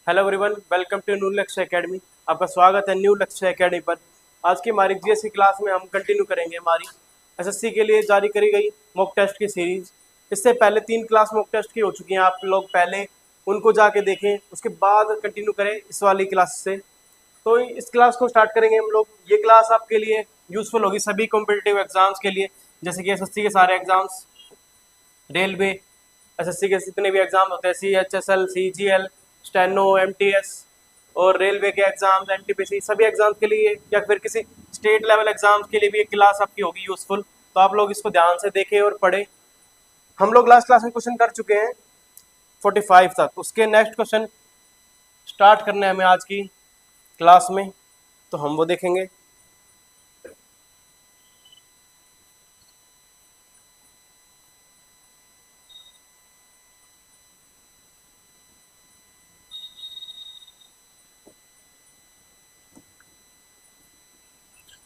Hello everyone, welcome to new Lakshya academy. आपका स्वागत है न्यू लक्ष्य एकेडमी पर। आज की हमारी जीएससी क्लास में हम कंटिन्यू करेंगे हमारी एसएससी के लिए जारी करी गई मॉक टेस्ट की सीरीज। इससे पहले 3 क्लास मॉक टेस्ट की हो चुकी हैं, आप लोग पहले उनको जाके देखें, उसके बाद कंटिन्यू करें इस वाली क्लास से। तो इस क्लास को स्टार्ट करेंगे हम लोग। ये क्लास आपके लिए यूजफुल होगी सभी कॉम्पिटिटिव एग्जाम्स के लिए, जैसे कि एसएससी के सारे एग्जाम्स, रेलवे, एसएससी के जितने भी एग्जाम होते हैं, CHSL, CGL, स्टेनो, MTS और रेलवे के एग्जाम्स, NTPC, सभी एग्जाम्स के लिए या फिर किसी स्टेट लेवल एग्जाम्स के लिए भी ये क्लास आपकी होगी यूजफुल। तो आप लोग इसको ध्यान से देखें और पढ़ें। हम लोग लास्ट क्लास में क्वेश्चन कर चुके हैं 45 तक। उसके नेक्स्ट क्वेश्चन स्टार्ट करने हमें आज की क्लास में, तो हम वो देखेंगे।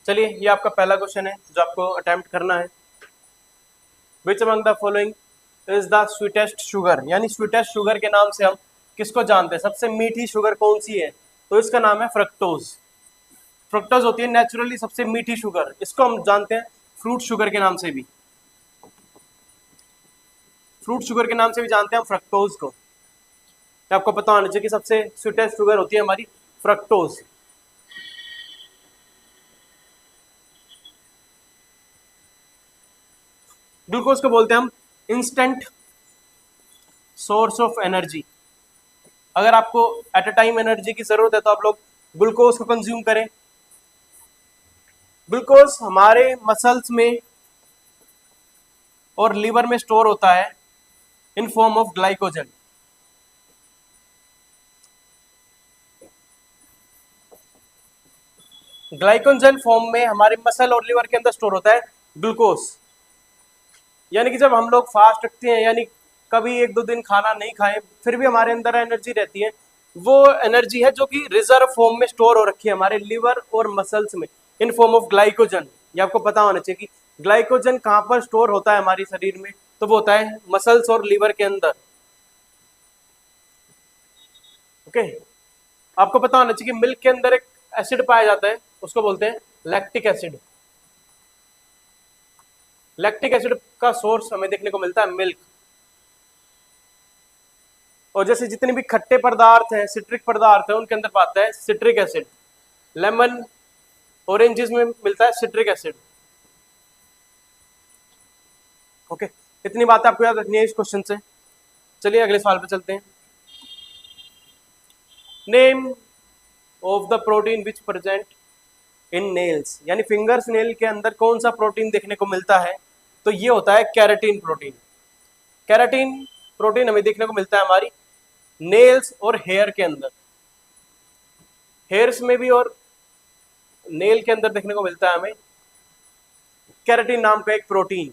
चलिए, ये आपका पहला क्वेश्चन है जो आपको अटेम्प्ट करना है। Which among the following is the sweetest sugar, यानी स्वीटेस्ट शुगर के नाम से हम किसको जानते हैं? सबसे मीठी शुगर कौन सी है? तो इसका नाम है फ्रक्टोज। फ्रक्टोज होती है नेचुरली सबसे मीठी शुगर। इसको हम जानते हैं फ्रूट शुगर के नाम से भी, फ्रूट शुगर के नाम से भी जानते हैं हम फ्रक्टोज को। तो आपको पता होना चाहिए कि सबसे स्वीटेस्ट शुगर होती है हमारी फ्रक्टोज। ग्लूकोज को बोलते हैं हम इंस्टेंट सोर्स ऑफ एनर्जी। अगर आपको एट अ टाइम एनर्जी की जरूरत है तो आप लोग ग्लूकोज को कंज्यूम करें। ग्लूकोज हमारे मसल्स में और लीवर में स्टोर होता है in form of glycogen. Glycogen form में हमारे मसल और लीवर के अंदर स्टोर होता है ग्लूकोज। यानी कि जब हम लोग फास्ट रखते हैं, यानी कभी 1-2 दिन खाना नहीं खाएं, फिर भी हमारे अंदर एनर्जी रहती है, वो एनर्जी है जो कि रिजर्व फॉर्म में स्टोर हो रखी है हमारे लीवर और मसल्स में इन फॉर्म ऑफ ग्लाइकोजन। ये आपको पता होना चाहिए कि ग्लाइकोजन कहाँ पर स्टोर होता है हमारे शरीर में, तो वो होता है मसल्स और लीवर के अंदर। ओके, आपको पता होना चाहिए कि मिल्क के अंदर एक एसिड पाया जाता है, उसको बोलते हैं लैक्टिक एसिड। लैक्टिक एसिड का सोर्स हमें देखने को मिलता है मिल्क। और जैसे जितने भी खट्टे पदार्थ हैं, सिट्रिक पदार्थ है, उनके अंदर पाता है सिट्रिक एसिड। लेमन, ऑरेंजेस में मिलता है सिट्रिक एसिड। ओके, इतनी बात आपको याद रखनी है इस क्वेश्चन से। चलिए अगले सवाल पे चलते हैं। Name of the protein which present in nails, यानी फिंगर्स नेल के अंदर कौन सा प्रोटीन देखने को मिलता है? तो ये होता है कैराटीन प्रोटीन। कैराटीन प्रोटीन हमें देखने को मिलता है हमारी नेल्स और हेयर के अंदर। हेयर्स में भी और नेल के अंदर देखने को मिलता है हमें कैराटीन नाम का एक प्रोटीन।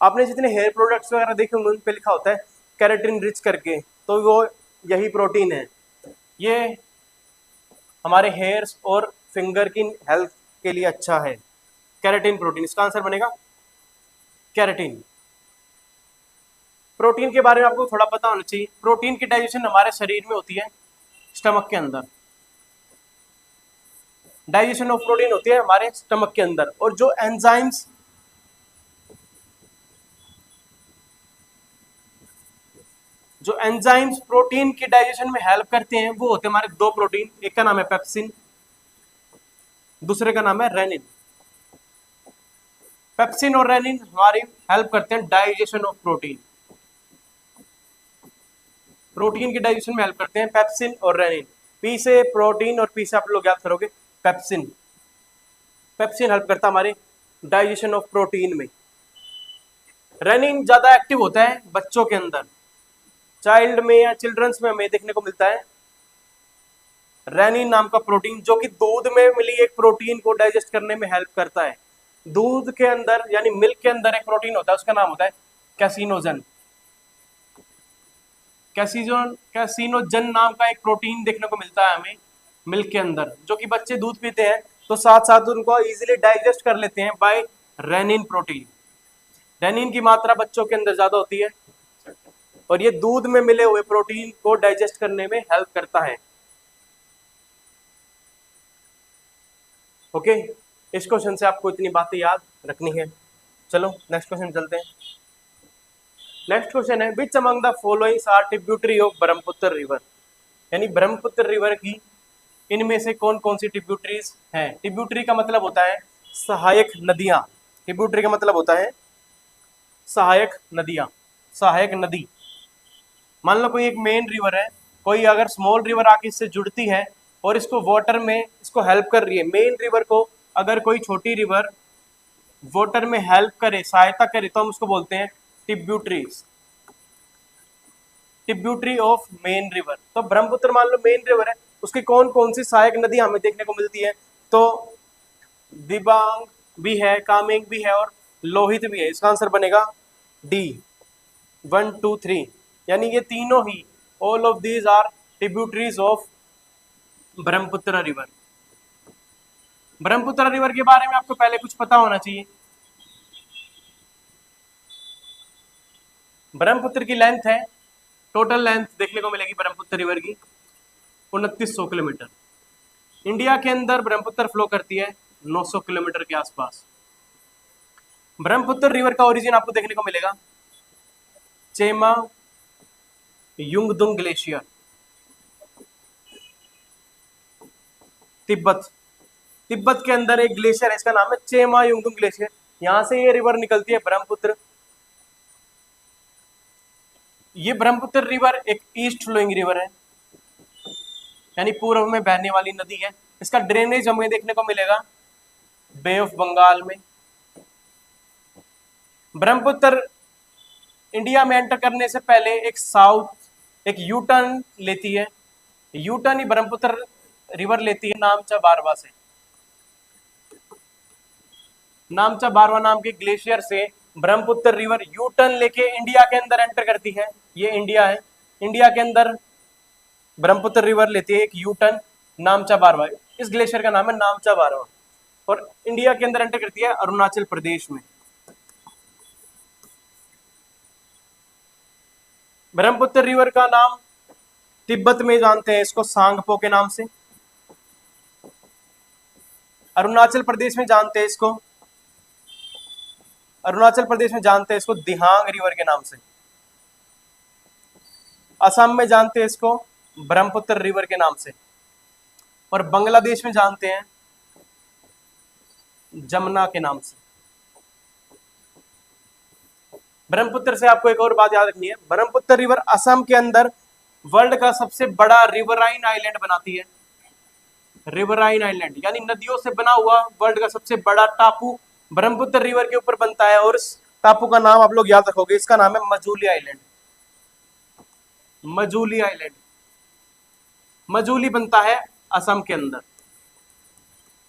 आपने जितने हेयर प्रोडक्ट्स वगैरह देखे होंगे उन पे लिखा होता है कैराटीन रिच करके, तो वो यही प्रोटीन है। ये हमारे हेयर्स और फिंगर की हेल्थ के लिए अच्छा है कैराटीन प्रोटीन। इसका आंसर बनेगा कैराटीन। प्रोटीन के बारे में आपको थोड़ा पता होना चाहिए। प्रोटीन की डाइजेशन हमारे शरीर में होती है स्टमक के अंदर। डाइजेशन ऑफ प्रोटीन होती है हमारे स्टमक के अंदर। और जो एंजाइम्स प्रोटीन की डाइजेशन में हेल्प करते हैं वो होते हैं हमारे 2 प्रोटीन। एक का नाम है पेप्सिन, दूसरे का नाम है रेनिन। पेप्सिन और रेनिन हमारी हेल्प करते हैं डाइजेशन ऑफ प्रोटीन। प्रोटीन की डाइजेशन में हेल्प करते हैं पेप्सिन और रेनिन। पी से प्रोटीन और पी से आप लोग याद करोगे पेप्सिन। पेप्सिन हेल्प करता है हमारे डाइजेशन ऑफ प्रोटीन में। रेनिन ज्यादा एक्टिव होता है बच्चों के अंदर, चाइल्ड में या चिल्ड्रंस में हमें देखने को मिलता है रेनिन नाम का प्रोटीन, जो कि दूध में मिली एक प्रोटीन को डाइजेस्ट करने में हेल्प करता है। दूध के अंदर यानी मिल्क के अंदर एक प्रोटीन होता है, उसका नाम होता है कैसिनोजन। कैसिनोजन नाम का एक प्रोटीन देखने को मिलता है हमें मिल्क के अंदर, जो कि बच्चे दूध पीते हैं तो साथ साथ उनको इजीली डाइजेस्ट कर लेते हैं बाय रेनिन प्रोटीन। रेनिन की मात्रा बच्चों के अंदर ज्यादा होती है और ये दूध में मिले हुए प्रोटीन को डाइजेस्ट करने में हेल्प करता है। ओके, इस क्वेश्चन से आपको इतनी बातें याद रखनी है। चलो नेक्स्ट क्वेश्चन चलते हैं। नेक्स्ट क्वेश्चन है which among the followings are tributary of Brahmaputra river, यानी ब्रह्मपुत्र रिवर की इनमें से कौन कौन सी ट्रिब्यूटरीज हैं। ट्रिब्यूटरी का मतलब होता है सहायक नदियां। ट्रिब्यूटरी का मतलब होता है सहायक नदियां, सहायक नदी। मान लो कोई एक मेन रिवर है, कोई अगर स्मॉल रिवर आके इससे जुड़ती है और इसको वाटर में इसको हेल्प कर रही है, मेन रिवर को अगर कोई छोटी रिवर वाटर में हेल्प करे, सहायता करे, तो हम उसको बोलते हैं tributaries, tributary of main river. तो ब्रह्मपुत्र मान लो मेन रिवर है, उसकी कौन कौन सी सहायक नदी हमें देखने को मिलती है, तो दिबांग भी है, कामेंग भी है और लोहित भी है। इसका आंसर बनेगा डी 1 2 3, यानी ये तीनों ही, all of these are tributaries of Brahmaputra river. Brahmaputra river के बारे में आपको पहले कुछ पता होना चाहिए। ब्रह्मपुत्र की लेंथ है, टोटल लेंथ देखने को मिलेगी ब्रह्मपुत्र रिवर की 2900 किलोमीटर। इंडिया के अंदर ब्रह्मपुत्र फ्लो करती है 900 किलोमीटर के आसपास। ब्रह्मपुत्र रिवर का ओरिजिन आपको देखने को मिलेगा चेमा युंगदुंग ग्लेशियर, तिब्बत। तिब्बत के अंदर एक ग्लेशियर है, इसका नाम है चेमा युंगदुंग ग्लेशियर। यहां से ये रिवर निकलती है ब्रह्मपुत्र। ये ब्रह्मपुत्र रिवर एक ईस्ट फ्लोइंग रिवर है, यानी पूर्व में बहने वाली नदी है। इसका ड्रेनेज हमें देखने को मिलेगा बे ऑफ बंगाल में। ब्रह्मपुत्र इंडिया में एंटर करने से पहले एक यू टर्न लेती है, यू टर्न ही ब्रह्मपुत्र रिवर लेती है नामचा बारवा से। नामचा बारवा नाम के ग्लेशियर से ब्रह्मपुत्र रिवर यू टर्न लेके इंडिया के अंदर एंटर करती है। ये इंडिया है, इंडिया के अंदर ब्रह्मपुत्र रिवर लेती है एक यू टर्न नामचा बारवा। इस ग्लेशियर का नाम है नामचा बारवा, और इंडिया के अंदर एंटर करती है अरुणाचल प्रदेश में। ब्रह्मपुत्र रिवर का नाम तिब्बत में जानते हैं इसको सांगपो के नाम से, अरुणाचल प्रदेश में जानते हैं इसको, अरुणाचल प्रदेश में जानते हैं इसको दिहांग रिवर के नाम से, असम में जानते हैं इसको ब्रह्मपुत्र रिवर के नाम से, और बांग्लादेश में जानते हैं जमुना के नाम से। ब्रह्मपुत्र से आपको एक और बात याद रखनी है, ब्रह्मपुत्र रिवर असम के अंदर वर्ल्ड का सबसे बड़ा रिवराइन आइलैंड बनाती है। रिवराइन आइलैंड यानी नदियों से बना हुआ वर्ल्ड का सबसे बड़ा टापू ब्रह्मपुत्र रिवर के ऊपर बनता है, और इस टापू का नाम आप लोग याद रखोगे, इसका नाम है मजूली आइलैंड। मजूली आइलैंड, मजूली बनता है असम के अंदर।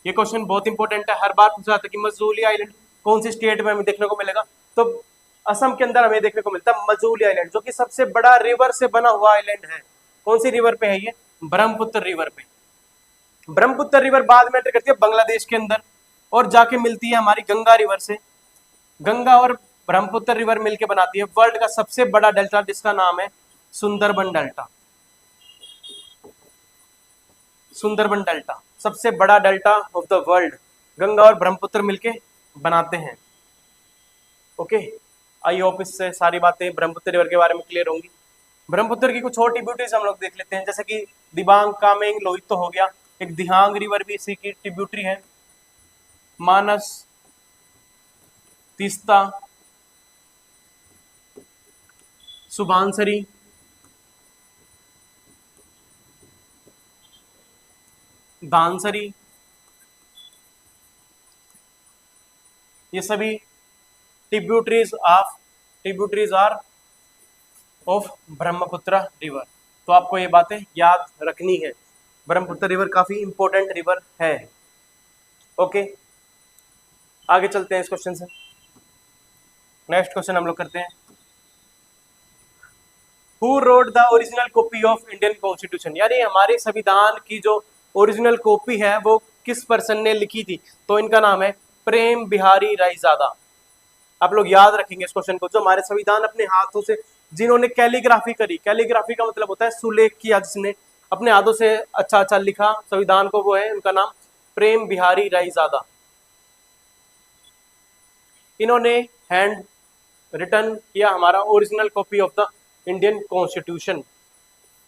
ये क्वेश्चन बहुत इंपॉर्टेंट है, हर बार पूछा जाता है कि मजूली आइलैंड कौन सी स्टेट में हमें देखने को मिलेगा, तो असम के अंदर हमें देखने को मिलता है मजूली आइलैंड, जो कि सबसे बड़ा रिवर से बना हुआ आइलैंड है। कौन सी रिवर पे है ये? ब्रह्मपुत्र रिवर पे। ब्रह्मपुत्र रिवर बाद में एंटर करती है बांग्लादेश के अंदर और जाके मिलती है हमारी गंगा रिवर से। गंगा और ब्रह्मपुत्र रिवर मिलके बनाती है वर्ल्ड का सबसे बड़ा डेल्टा, जिसका नाम है सुंदरबन डेल्टा। सुंदरबन डेल्टा सबसे बड़ा delta of the world, Ganga और ब्रह्मपुत्र मिलके बनाते हैं। ओके, आई होप इससे सारी बातें ब्रह्मपुत्र रिवर के बारे में क्लियर होंगी। ब्रह्मपुत्र की कुछ और ट्रिब्यूटरीज हम लोग देख लेते हैं, जैसे कि दिबांग, कामेंग, लोहित तो हो गया, एक दिहांग रिवर भी इसी की ट्रिब्यूटरी है, मानस, तीस्ता, सुबानसरी, दानसरी, ये सभी tributaries are of Brahmaputra river. तो आपको ये बातें याद रखनी है, ब्रह्मपुत्र रिवर काफी इंपॉर्टेंट रिवर है। ओके, आगे चलते हैं इस क्वेश्चन से। नेक्स्ट क्वेश्चन हम लोग करते हैं, who wrote the original copy of Indian constitution, यानी हमारे संविधान की जो ओरिजिनल कॉपी है वो किस पर्सन ने लिखी थी, तो इनका नाम है प्रेम बिहारी रायजादा। आप लोग याद रखेंगे इस क्वेश्चन को, जो हमारे संविधान अपने हाथों से जिन्होंने कैलीग्राफी करी, कैलीग्राफी का मतलब होता है सुलेख किया, जिसने अपने हाथों से अच्छा अच्छा लिखा संविधान को, वो है उनका नाम प्रेम बिहारी रायजादा। इन्होंने हैंड रिटर्न किया हमारा original copy of the Indian constitution.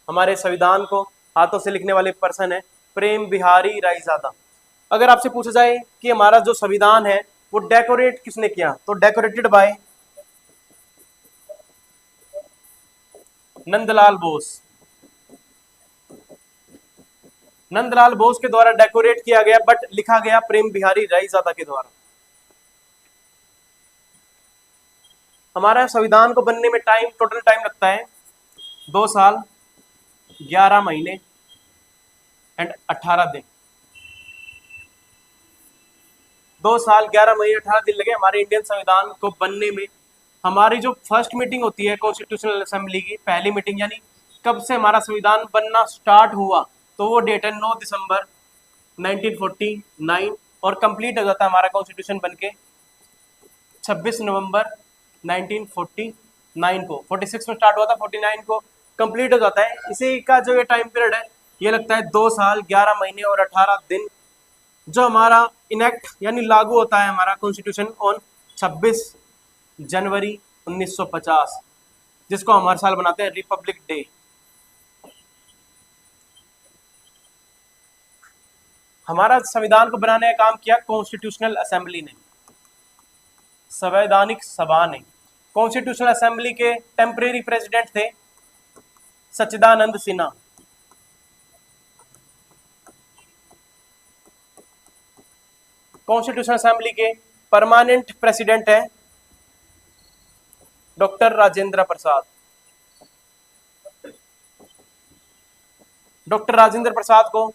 हमारे संविधान को हाथों से लिखने वाले पर्सन है प्रेम बिहारी रायजादा। अगर आपसे पूछा जाए कि हमारा जो संविधान है वो डेकोरेट किसने किया, तो डेकोरेटेड बाय नंदलाल बोस। नंदलाल बोस के द्वारा डेकोरेट किया गया, बट लिखा गया प्रेम बिहारी रायजादा के द्वारा। हमारा संविधान को बनने में टोटल टाइम लगता है 2 साल 11 महीने एंड 18 दिन। 2 साल 11 महीने 18 दिन लगे हमारे इंडियन संविधान को बनने में। हमारी जो फर्स्ट मीटिंग होती है कॉन्स्टिट्यूशनल असेंबली की, पहली मीटिंग, यानी कब से हमारा संविधान बनना स्टार्ट हुआ, तो वो डेट है 9 दिसंबर 1949 और कंप्लीट हो जाता है हमारा कॉन्स्टिट्यूशन बनके 26 नवंबर 1949 को। 46 में स्टार्ट हुआ था, 49 को कंप्लीट हो जाता है। इसी का जो ये टाइम पीरियड है ये लगता है 2 साल 11 महीने और 18 दिन। जो हमारा इनेक्ट यानी लागू होता है हमारा कॉन्स्टिट्यूशन ऑन 26 जनवरी 1950, जिसको हम हर साल बनाते हैं रिपब्लिक डे। हमारा संविधान को बनाने का काम किया कॉन्स्टिट्यूशनल असेंबली ने, संवैधानिक सभा ने। कॉन्स्टिट्यूशनल असेंबली के टेम्परेरी प्रेसिडेंट थे सच्चिदानंद सिन्हा। कॉन्स्टिट्यूशनल असेंबली के परमानेंट प्रेसिडेंट है डॉक्टर राजेंद्र प्रसाद। डॉक्टर राजेंद्र प्रसाद को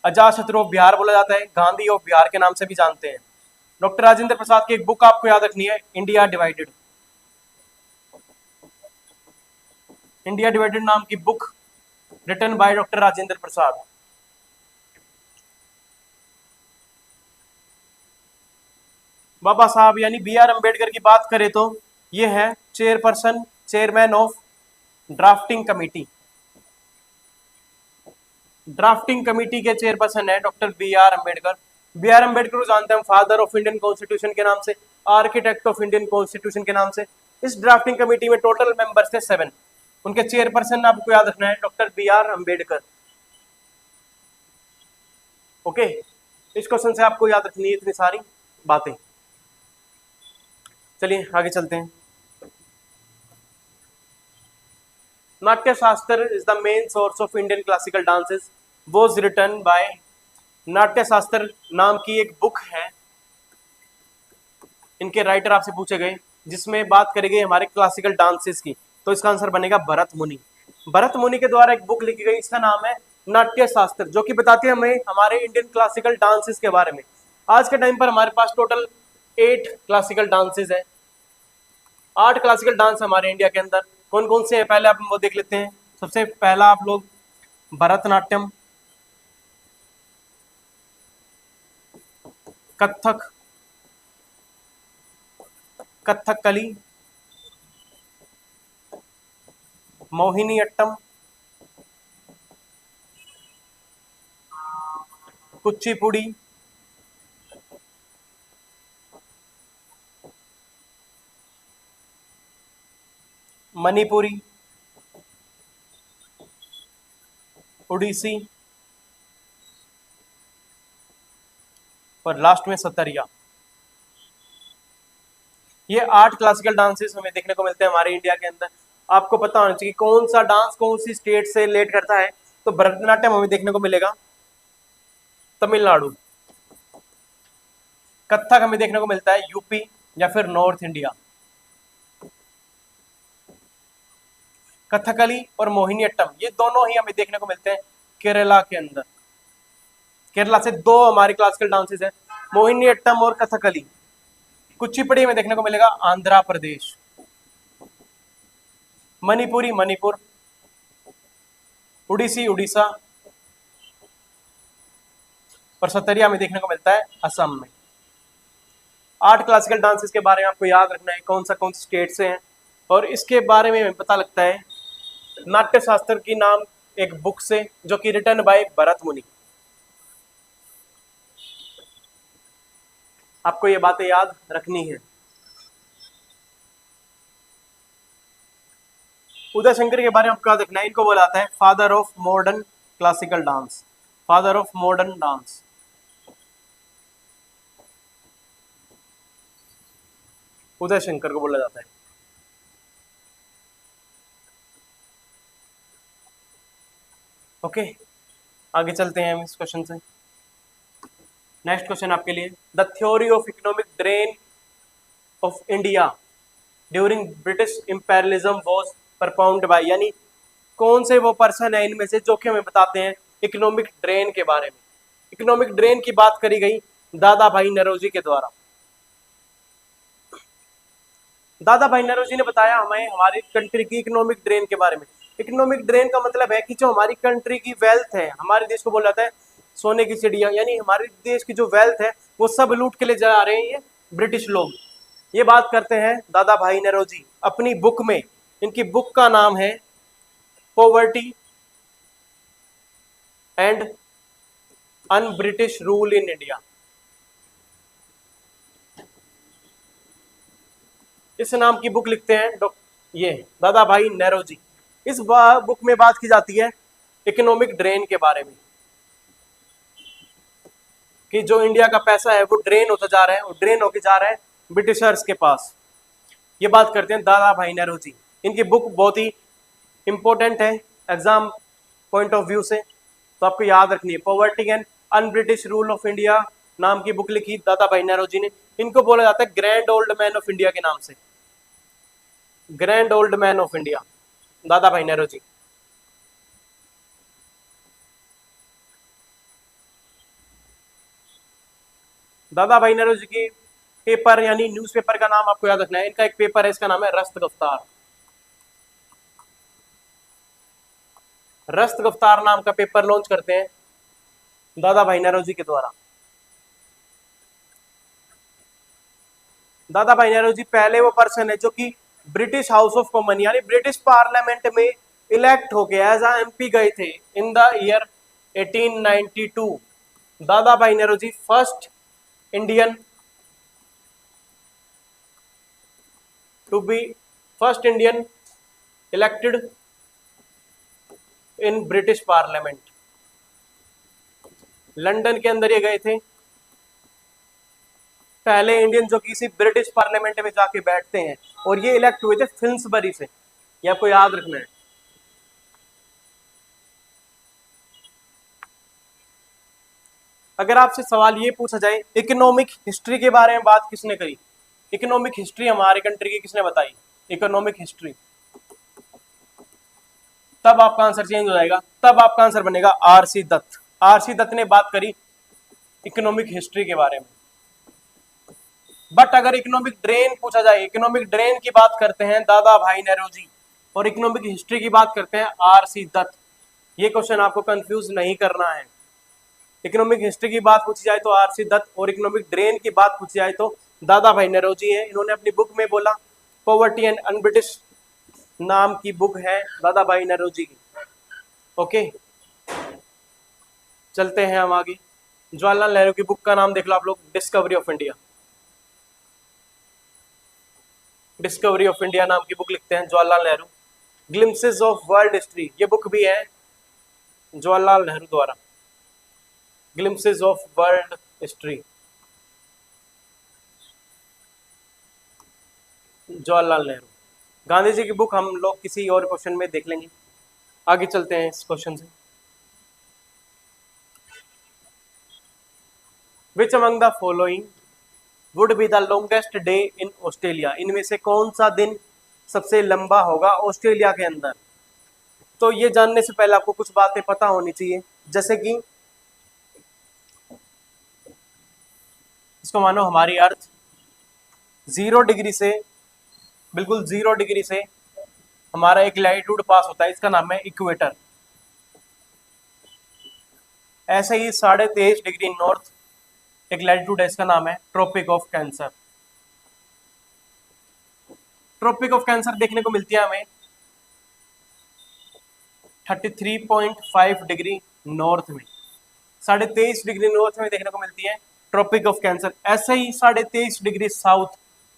अजातशत्रु ऑफ बिहार बोला जाता है, गांधी ऑफ बिहार के नाम से भी जानते हैं। डॉक्टर राजेंद्र प्रसाद की एक बुक आपको याद रखनी है, इंडिया डिवाइडेड। इंडिया डिवाइडेड नाम की book written by doctor Rajendra Prasad. Baba Saheb यानी बी आर अम्बेडकर की बात करें तो ये है chairperson, chairman of drafting committee. Drafting committee के चेयरपर्सन है doctor B R Ambedkar. B R Ambedkar को जानते हैं फादर ऑफ इंडियन कॉन्स्टिट्यूशन के नाम से, आर्किटेक्ट ऑफ इंडियन कॉन्स्टिट्यूशन के नाम से। इस ड्राफ्टिंग कमेटी में टोटल मेंबर्स थे 7। उनके चेयरपर्सन आपको याद रखना है doctor B R Ambedkar. Okay, इस क्वेश्चन से आपको याद रखनी है इतनी सारी बातें। चलिए आगे चलते हैं। Natya Shastra is the main source of Indian classical dances was written by. Natya Shastra नाम की एक बुक है, इनके राइटर आपसे पूछे गए, जिसमें बात करी गई हमारे क्लासिकल डांसेस की, तो इसका आंसर बनेगा भरत मुनि। भरत मुनि के द्वारा एक बुक लिखी गई, इसका नाम है नाट्य शास्त्र, जो कि बताती है हमें हमारे इंडियन क्लासिकल डांसेस के बारे में। आज के टाइम पर हमारे पास टोटल 8 क्लासिकल डांसेस है। 8 क्लासिकल डांस हमारे इंडिया के अंदर कौन कौन से हैं, पहले आप वो देख लेते हैं। सबसे पहला आप लोग भरतनाट्यम, कथक, कथकली, मोहिनी अट्टम, कुचिपुड़ी, मणिपुरी, उड़ीसी और लास्ट में सतरिया। ये 8 क्लासिकल डांसेस हमें देखने को मिलते हैं हमारे इंडिया के अंदर। आपको पता होना चाहिए कौन सा डांस कौन सी स्टेट से रिलेट करता है। तो भरतनाट्यम हमें देखने को मिलेगा तमिलनाडु, कथक हमें देखने को मिलता है यूपी या फिर नॉर्थ इंडिया, कथकली और मोहिनी अट्टम ये दोनों ही हमें देखने को मिलते हैं केरला के अंदर। केरला से 2 हमारे क्लासिकल डांसेस हैं, मोहिनी अट्टम और कथकली। कुचिपुड़ी में देखने को मिलेगा आंध्र प्रदेश, मणिपुरी मणिपुर, उड़ीसी उड़ीसा और सतरिया में देखने को मिलता है असम में। 8 क्लासिकल डांसेस के बारे में आपको याद रखना है कौन सा स्टेट से हैं और इसके बारे में हमें पता लगता है नाट्य शास्त्र की नाम एक बुक से, जो कि रिटन बाय भरत मुनि। आपको ये बातें याद रखनी है। उदय शंकर के बारे में आपको याद रखना है, इनको बोला जाता है father of modern classical dance, father of modern dance. Uday Shankar को बोला जाता है। ओके, आगे चलते हैं हम इस क्वेश्चन से। नेक्स्ट क्वेश्चन आपके लिए, the theory of economic drain of India during British imperialism was performed by, यानी कौन से वो पर्सन है इनमें से जो कि हमें बताते हैं इकोनॉमिक ड्रेन के बारे में। इकोनॉमिक ड्रेन की बात करी गई दादा भाई नौरोजी के द्वारा। दादा भाई नौरोजी ने बताया हमें हमारी कंट्री की इकोनॉमिक ड्रेन के बारे में। इकोनॉमिक ड्रेन का मतलब है कि जो हमारी कंट्री की वेल्थ है, हमारे देश को बोला जाता है सोने की चिड़िया, यानी हमारे देश की जो वेल्थ है वो सब लूट के ले जा रहे हैं ये ब्रिटिश लोग। ये बात करते हैं दादा भाई नौरोजी अपनी बुक में। इनकी बुक का नाम है poverty and un British rule in India. इस नाम की बुक लिखते हैं ये दादा भाई नौरोजी। इस बुक में बात की जाती है इकोनॉमिक ड्रेन के बारे में, कि जो इंडिया का पैसा है वो ड्रेन होता जा रहा है और ड्रेन होके जा रहा है ब्रिटिशर्स के पास। ये बात करते हैं दादा भाई नौरोजी। इनकी बुक बहुत ही इंपॉर्टेंट है एग्जाम पॉइंट ऑफ व्यू से, तो आपको याद रखनी है। Poverty and un British rule of India नाम की बुक लिखी दादा भाई नौरोजी ने। इनको बोला जाता है grand old man of India के नाम से, grand old man of India दादा भाई नौरोजी। दादा भाई नौरोजी की पेपर यानी न्यूज़पेपर का नाम आपको याद रखना है। इनका एक पेपर है, इसका नाम है रस्त गफ्तार। रस्त गफ्तार नाम का पेपर लॉन्च करते हैं दादा भाई नौरोजी के द्वारा। दादा भाई नौरोजी पहले वो पर्सन है जो कि ब्रिटिश हाउस ऑफ कॉमन यानी ब्रिटिश पार्लियामेंट में इलेक्ट होके एज अ एमपी गए थे in the year 1892। Dadabhai Naoroji first Indian to be first Indian elected in British parliament. London के अंदर ये गए थे, पहले इंडियन जो किसी ब्रिटिश पार्लियामेंट में जाके बैठते हैं, और ये इलेक्ट हुए थे फिल्सबरी से। ये आपको याद रखना है। अगर आपसे सवाल ये पूछा जाए इकोनॉमिक हिस्ट्री के बारे में बात किसने करी, इकोनॉमिक हिस्ट्री हमारे कंट्री की किसने बताई, इकोनॉमिक हिस्ट्री, तब आपका आंसर चेंज हो जाएगा। तब आपका आंसर बनेगा आरसी दत्त। आरसी दत्त ने बात करी इकोनॉमिक हिस्ट्री के बारे में। बट अगर इकोनॉमिक ड्रेन पूछा जाए, इकोनॉमिक ड्रेन की बात करते हैं दादा भाई नौरोजी और इकोनॉमिक हिस्ट्री की बात करते हैं आरसी दत्त। ये क्वेश्चन आपको कंफ्यूज नहीं करना है। इकोनॉमिक हिस्ट्री की बात पूछी जाए तो आरसी दत्त, और इकोनॉमिक ड्रेन की बात पूछी जाए तो दादा भाई नौरोजी है। इन्होंने अपनी बुक में बोला पॉवर्टी एंड अन ब्रिटिश नाम की बुक है दादा भाई नौरोजी की। ओके, चलते हैं हम आगे। जवाहरलाल नेहरू की बुक का नाम देख लो आप लोग, discovery of India. Discovery of India नाम की बुक लिखते हैं Jawaharlal Nehru. Glimpses of world history, ये बुक भी है जवाहरलाल नेहरू द्वारा। Glimpses of world history, Jawaharlal Nehru. Gandhi ji की बुक हम लोग किसी और क्वेश्चन में देख लेंगे। आगे चलते हैं इस क्वेश्चन से। विच among the following would be the longest day in Australia, इनमें से कौन सा दिन सबसे लंबा होगा ऑस्ट्रेलिया के अंदर। तो ये जानने से पहले आपको कुछ बातें पता होनी चाहिए, जैसे कि इसको मानो हमारी अर्थ 0 डिग्री से, बिल्कुल 0 डिग्री से हमारा एक लैटिट्यूड पास होता है, इसका नाम है इक्वेटर। ऐसे ही 23.5 डिग्री नॉर्थ एक लैटिट्यूड है, इसका नाम है tropic of cancer. Tropic of cancer देखने को मिलती है हमें 33.5 डिग्री नॉर्थ में, 23.5 डिग्री नॉर्थ में देखने को मिलती है ट्रॉपिक ऑफ कैंसर। ऐसे ही 23.5 डिग्री साउथ,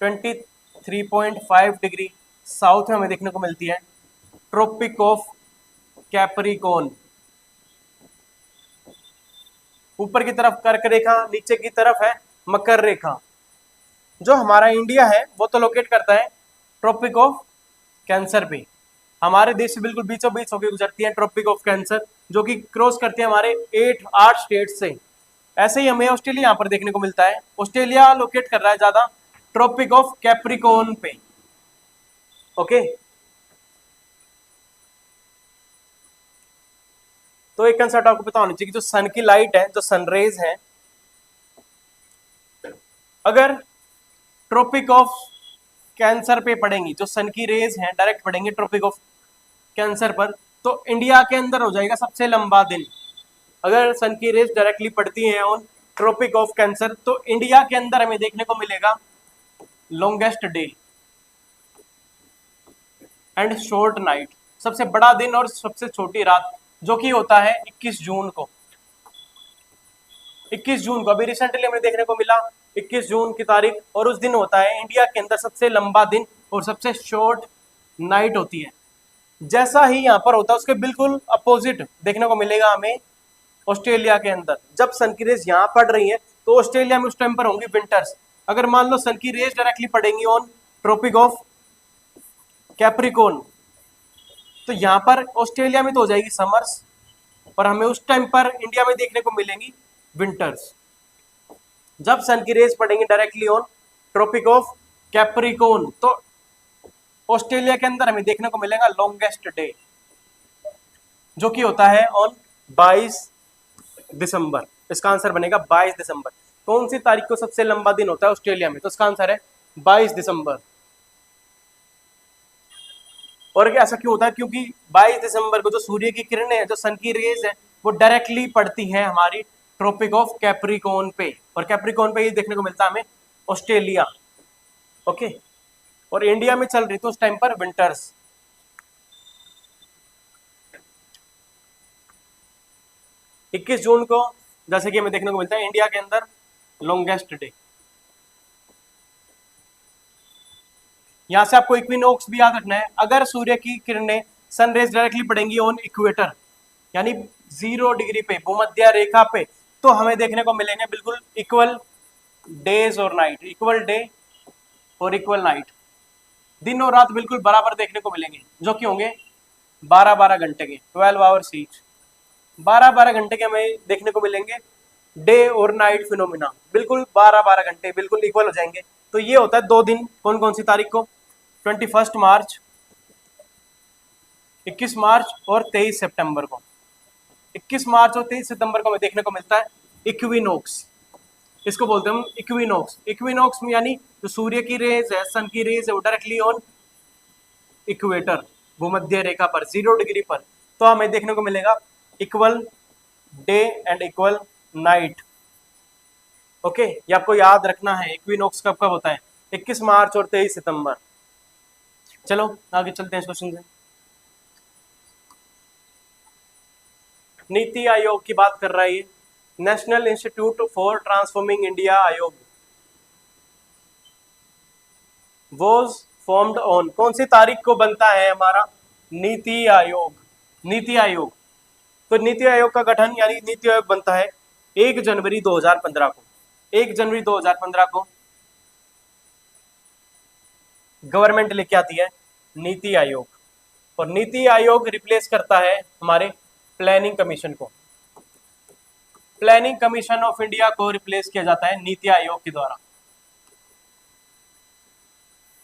23.5 डिग्री साउथ में हमें देखने को मिलती है ट्रॉपिक ऑफ कैप्रिकॉर्न। ऊपर की तरफ कर्क रेखा, नीचे की तरफ है मकर रेखा। जो हमारा इंडिया है वो तो लोकेट करता है ट्रॉपिक ऑफ कैंसर पे, हमारे देश से बिल्कुल बीचों बीच होकर गुजरती है ट्रॉपिक ऑफ कैंसर, जो कि क्रॉस करती है हमारे 8 स्टेट से। ऐसे ही हमें ऑस्ट्रेलिया यहाँ पर देखने को मिलता है। ऑस्ट्रेलिया लोकेट कर रहा है ज्यादा ट्रॉपिक ऑफ कैप्रिकॉर्न पे। ओके, तो एक कंसेप्ट आपको पता होना चाहिए कि जो सन की लाइट है, जो सनरेज है, अगर ट्रॉपिक ऑफ कैंसर पे पड़ेंगी, जो सन की रेज हैं डायरेक्ट पड़ेंगे ट्रॉपिक ऑफ कैंसर पर, तो इंडिया के अंदर हो जाएगा सबसे लंबा दिन। अगर सन की रेज डायरेक्टली पड़ती हैं ऑन ट्रॉपिक ऑफ कैंसर, तो इंडिया के अंदर हमें देखने को मिलेगा longest day and short night, सबसे बड़ा दिन और सबसे छोटी रात, जो कि होता है 21 जून को। 21 जून को अभी रिसेंटली हमें देखने को मिला 21 जून की तारीख, और उस दिन होता है इंडिया के अंदर सबसे लंबा दिन और सबसे शॉर्ट नाइट होती है। जैसा ही यहाँ पर होता है उसके बिल्कुल अपोजिट देखने को मिलेगा हमें ऑस्ट्रेलिया के अंदर। जब सन की रेज यहाँ पड़ रही है तो ऑस्ट्रेलिया में उस टाइम पर होंगी विंटर्स। अगर मान लो सन की रेज डायरेक्टली पड़ेंगी ऑन ट्रॉपिक ऑफ कैप्रिकॉर्न, तो यहाँ पर ऑस्ट्रेलिया में तो हो जाएगी समर्स, और हमें उस टाइम पर इंडिया में देखने को मिलेंगी विंटर्स। जब सन की रेज पड़ेंगी directly on tropic of Capricorn, तो ऑस्ट्रेलिया के अंदर हमें देखने को मिलेगा लॉन्गेस्ट डे, जो कि होता है ऑन 22 दिसंबर। इसका आंसर बनेगा 22 दिसंबर। कौन सी तारीख को सबसे लंबा दिन होता है ऑस्ट्रेलिया में? तो इसका आंसर है 22 दिसंबर। और ऐसा क्यों होता है? क्योंकि 22 दिसंबर को जो सूर्य की किरणें हैं, जो सन की रेज है, वो डायरेक्टली पड़ती है हमारी ट्रॉपिक ऑफ कैप्रिकॉर्न पे, और कैप्रिकॉर्न पे ये देखने को मिलता है हमें ऑस्ट्रेलिया। ओके, और इंडिया में चल रही थी उस टाइम पर विंटर्स। इक्कीस जून को जैसे कि हमें देखने को मिलता है इंडिया के अंदर लॉन्गेस्ट डे। यहां से आपको इक्विनोक्स भी याद रखना है। अगर सूर्य की किरणें सनरेज डायरेक्टली पड़ेंगी ऑन इक्वेटर, यानी 0 डिग्री पे, भूमध्य रेखा पे, तो हमें देखने को मिलेंगे बिल्कुल इक्वल डेज और नाइट, इक्वल डे और इक्वल नाइट। दिन और रात बिल्कुल बराबर देखने को मिलेंगे, जो कि होंगे 12-12 घंटे के, 12 आवर्स ईच। 12-12 घंटे के हमें देखने को मिलेंगे डे और नाइट फिनोमिना, बिल्कुल 12-12 घंटे बिल्कुल इक्वल हो जाएंगे। तो ये होता है 2 दिन। कौन कौन सी तारीख को? 21 मार्च, 21 मार्च और 23 सितंबर को। 21 मार्च और 23 सितंबर को हमें देखने को मिलता है इक्विनोक्स। इसको बोलते हैं हम इक्विनोक्स। इक्विनोक्स में यानी जो सूर्य की रेज है, सन की रेज है, वो डायरेक्टली ऑन इक्वेटर, भूमध्य रेखा पर 0 डिग्री पर, तो हमें देखने को मिलेगा equal day and equal night. Okay, ये आपको याद रखना है। इक्विनोक्स कब कब होता है? 21 मार्च और 23 सितंबर। चलो आगे चलते हैं इस क्वेश्चन से। नीति आयोग की बात कर रहा है ये, national institute for transforming India आयोग वॉज फॉर्म्ड ऑन, कौन सी तारीख को बनता है हमारा नीति आयोग? नीति आयोग, तो नीति आयोग का गठन यानी नीति आयोग बनता है 1 जनवरी 2015 को। 1 जनवरी 2015 को गवर्नमेंट लेके आती है नीति आयोग, और नीति आयोग रिप्लेस करता है हमारे प्लानिंग कमीशन को। प्लानिंग कमीशन ऑफ इंडिया को रिप्लेस किया जाता है नीति आयोग के द्वारा।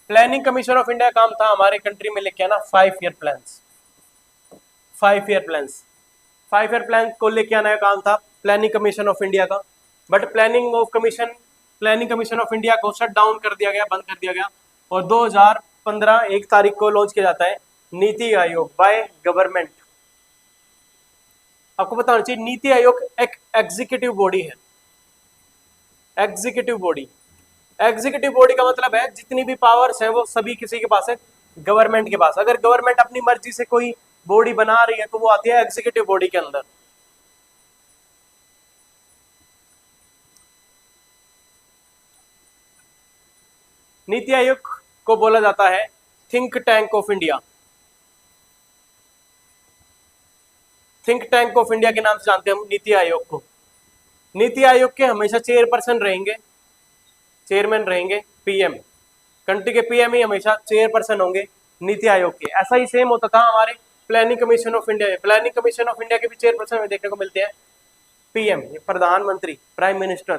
प्लानिंग कमीशन ऑफ इंडिया काम था हमारे कंट्री में लेके आना 5 year plans. 5 year plans, 5 year plan को लेके आना का काम था प्लानिंग कमीशन ऑफ इंडिया का। But planning commission of India को शट डाउन कर दिया गया, बंद कर दिया गया, और 2015 1 तारीख को लॉन्च किया जाता है नीति आयोग बाय गवर्नमेंट। आपको पता होना चाहिए नीति आयोग एक एग्जीक्यूटिव बॉडी है। एग्जीक्यूटिव बॉडी, एग्जीक्यूटिव बॉडी का मतलब है जितनी भी पावर्स है वो सभी किसी के पास है, गवर्नमेंट के पास। अगर गवर्नमेंट अपनी मर्जी से कोई बॉडी बना रही है तो वो आती है एग्जीक्यूटिव बॉडी के अंदर। नीति आयोग को बोला जाता है think tank of India. Think tank of India के नाम से जानते हैं हम नीति आयोग को। नीति आयोग के हमेशा चेयरपर्सन रहेंगे, चेयरमैन रहेंगे पीएम। कंट्री के पीएम ही हमेशा चेयरपर्सन होंगे नीति आयोग के। ऐसा ही सेम होता था हमारे प्लानिंग कमीशन ऑफ इंडिया में। प्लानिंग कमीशन ऑफ इंडिया के भी चेयरपर्सन हमें देखने को मिलते हैं पीएम, प्रधानमंत्री, prime minister.